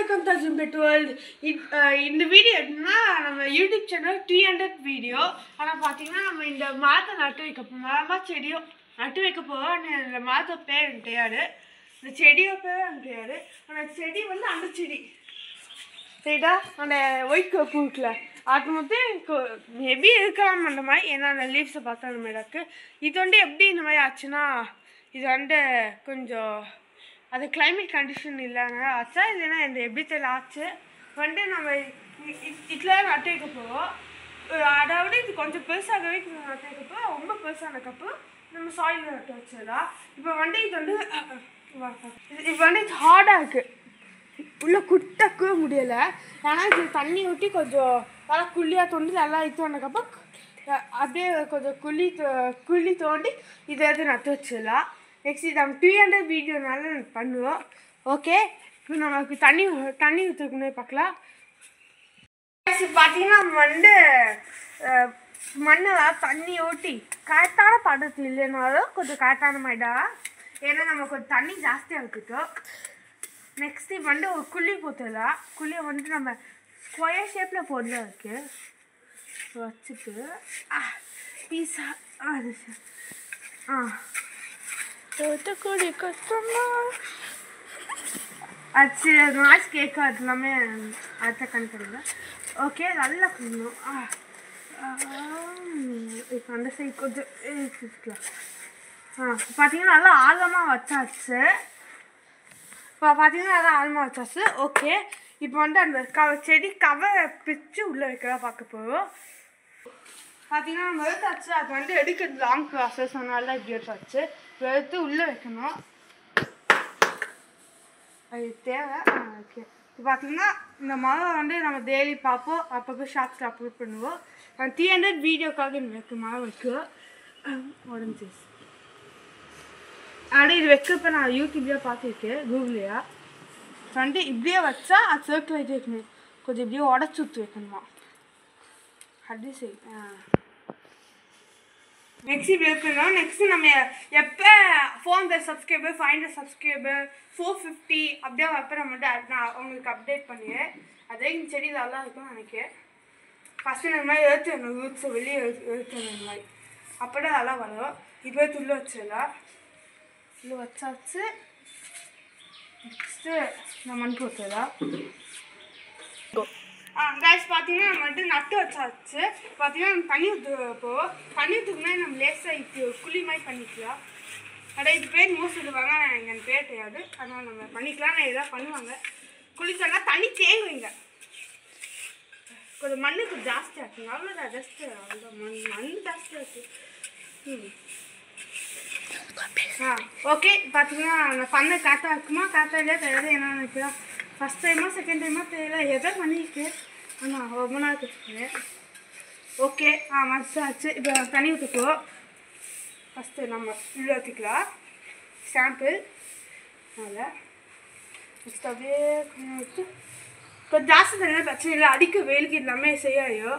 welcome to Zimbet World. இந்த video என்னன்னா நம்ம யூடியூப் சேனல் 300 வீடியோ. ஆனால் பார்த்தீங்கன்னா நம்ம இந்த மரத்தை நட்டு வைக்க போகிறோம். மரமா செடியோ நட்டு வைக்க போகிறோம். இந்த மரத்தை பேர் எனக்கு தெரியாது, இந்த செடியோ பேர் எனக்கு தெரியாது. அந்த செடி வந்து அந்த செடி சரிடா, அந்த ஒயிட் பூ இருக்குல்ல அது மட்டும் மேபி இருக்கலாம் அந்த மாதிரி. ஏன்னா அந்த லீவ்ஸை பார்த்தா அந்த மாதிரி இருக்குது. இது வந்து எப்படி இந்த மாதிரி ஆச்சுன்னா, இது வந்து கொஞ்சம் அது கிளைமேட் கண்டிஷன் இல்லைங்க ஆச்சா, இல்லைன்னா இந்த எப்படி தெரியல ஆச்சு வந்து நம்ம இதில் நட்டு வைக்க போகிறோம். அதாவது இது கொஞ்சம் பெருசாகவே நட்டு வைக்க போகிறோம். ரொம்ப பெருசான கப்பு நம்ம சாயிலில் நட்டு வச்சதா. இப்போ வந்து இது வந்து இப்போ வந்து இது ஹார்டாக இருக்குது, உள்ளே குட்டக்கவே முடியலை. ஏன்னா இது தண்ணி ஊற்றி கொஞ்சம் நல்லா குழியாக தோண்டி நல்லா இது பண்ணக்கப்புறம் அப்படியே கொஞ்சம் குழி தோண்டி இதை எது நட்டு வச்சிடலாம். நெக்ஸ்ட் இது நம்ம 300 வீடியோனால பண்ணுவோம். ஓகே, இப்போ நமக்கு தண்ணி ஊற்றுக்குன்னே பார்க்கலாம். பார்த்தீங்கன்னா நம்ம வந்து மண்ணெல்லாம் தண்ணி ஊற்றி கரெக்டான படத்து இல்லைனாலும் கொஞ்சம் கரெக்டான மாதிரிடா, ஏன்னா நம்ம கொஞ்சம் தண்ணி ஜாஸ்தியாக இருக்குட்டோம். நெக்ஸ்ட் இப்போ வந்து ஒரு குழி போட்டுடலாம். குழியை வந்துட்டு நம்ம ஸ்கொயர் ஷேப்பில் போடலாம் இருக்குது வச்சுட்டு பீஸா அது தோட்டக்குடி கஷ்டமா அது நாய்ஸ் கேட்க அது எல்லாமே அடுத்த கண்ட்ரோல. ஓகே, நல்லா பண்ணணும். இப்போ அந்த சைடு கொஞ்சம் வச்சுக்கலாம். பார்த்தீங்கன்னா நல்லா ஆழமாக வச்சாச்சு. இப்போ பார்த்தீங்கன்னா நல்லா ஆழமாக வச்சாச்சு. ஓகே, இப்போ வந்து அந்த செடி கவரை பிச்சு உள்ளே வைக்கிறதா பார்க்க போகிறோம். பார்த்தீங்கன்னா நம்ம எடுத்தாச்சு. அது வந்து எடுக்கிறது லாங் ப்ராசஸ், அதனால இப்படி எடுத்தாச்சு. எடுத்து உள்ளே வைக்கணும், அது தேவை. ஓகே, இப்போ பார்த்தீங்கன்னா இந்த மரம் வந்து நம்ம டெய்லி பார்ப்போம், அப்பப்போ ஷார்ட்ஸில் அப்லோட் பண்ணுவோம். 300 வீடியோக்காக எனக்கு மரம் வைக்கும் உடஞ்சி. அப்படியே இது வைக்கப்போ நான் யூடியூப்லேயே பார்த்துருக்கேன், கூகுள்லையா வந்து இப்படியே வச்சா அது சர்க்கிள் ஆகிட்டே வைக்கணும். கொஞ்சம் இப்படியே உடச்சி ஊற்றி வைக்கணுமா, அப்படி சரி. நெக்ஸ்ட் இப்படி இருக்கணும். நெக்ஸ்ட் நம்ம எப்போ 400 சப்ஸ்கிரைபர் 500 சப்ஸ்கிரைபர் 450 அப்படியே வைப்போ நம்ம நான் உங்களுக்கு அப்டேட் பண்ணுவேன். அதே இந்த செடி நல்லா இருக்கும்னு நினைக்கிறேன். ஃபஸ்ட்டு இந்த மாதிரி எடுத்துடணும், ரூட்ஸை வெளியே எடுத்துடணும் இந்த மாதிரி, அப்போ தான் நல்லா வரும். இப்போ துள்ள வச்சிடலாம். துள்ள வச்சாச்சு. நெக்ஸ்ட்டு நம்ம மண் போட்டுடலாம். கைஸ் பார்த்தீங்கன்னா நம்ம வந்து நட்டு வச்சாச்சு. பார்த்தீங்கன்னா நம்ம தண்ணி ஊற்றுப்போ தண்ணி ஊற்றுக்குன்னா நம்ம லேசாக இப்போ குழி மாதிரி பண்ணிக்கலாம். அதான் இது பேர் மோஸ்ட் சொல்லுவாங்க, எனக்கு பேர் தெரியாது, அதனால் நம்ம பண்ணிக்கலாம். நான் இதெல்லாம் பண்ணுவாங்க. குழி சொன்னால் தண்ணி தேங்குவீங்க, கொஞ்சம் மண்ணு கொஞ்சம் ஜாஸ்தியாக இருக்குங்க. அவ்வளோதான், ஜஸ்ட்டு அவ்வளோதான். மண் ஜாஸ்தியாக இருக்குது. ஓகே, பார்த்தீங்கன்னா நான் பண்ண கரெக்டாக இருக்குமா கரெக்டாக இல்லையா தெரியாது. ஏன்னா எனக்கு ஃபஸ்ட் டைமா செகண்ட் டைமா தெரியல, எதோ பண்ணியிருக்கேன். ஆமாம், ரொம்ப நாள் வச்சுருக்கேன். ஓகே, மச்சாச்சு. இப்போ தண்ணி ஊற்றிக்குவோம். ஃபஸ்ட்டு நம்ம உள்ளே ஊற்றிக்கலாம் சாம்பிள். அதில் நெக்ஸ்ட் அப்படியே கொஞ்சம் வச்சு கொஞ்சம் ஜாஸ்தி தண்ணி பிரச்சனை இல்லை, அடிக்க வெயிலுக்கு எல்லாமே செய்யாயோ.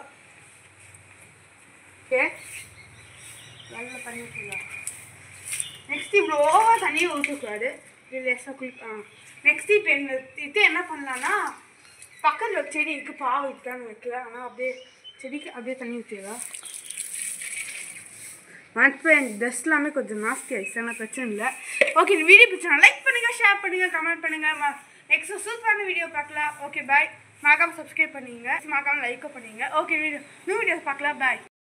ஓகே, நல்லா தண்ணி ஊற்றிக்கலாம். நெக்ஸ்ட் இப்படி ஓவர் தண்ணியை ஊற்றக்கூடாது, இது லேசாக நெக்ஸ்ட் இப்போ இது என்ன பண்ணலான்னா, பக்கத்தில் ஒரு செடி இருக்குது, பாவை இதுக்கான வைக்கல, ஆனால் அப்படியே செடிக்கு அப்படியே தண்ணி ஊற்றிடலாம். மற்ற ட்ரெஸ் எல்லாமே கொஞ்சம் நாஸ்தி ஆயிடுச்சு, ஆனால் பிரச்சனை இல்லை. ஓகே, இந்த வீடியோ பிடிச்சா லைக் பண்ணுங்கள், ஷேர் பண்ணுங்கள், கமெண்ட் பண்ணுங்கள். நெக்ஸ்ட் சூப்பரான வீடியோ பார்க்கலாம். ஓகே, பாய். மறக்காமல் சப்ஸ்கிரைப் பண்ணிங்க, மறக்காமல் லைக்கும் பண்ணிங்க. ஓகே, நியூ வீடியோஸ் பார்க்கலாம். பாய்.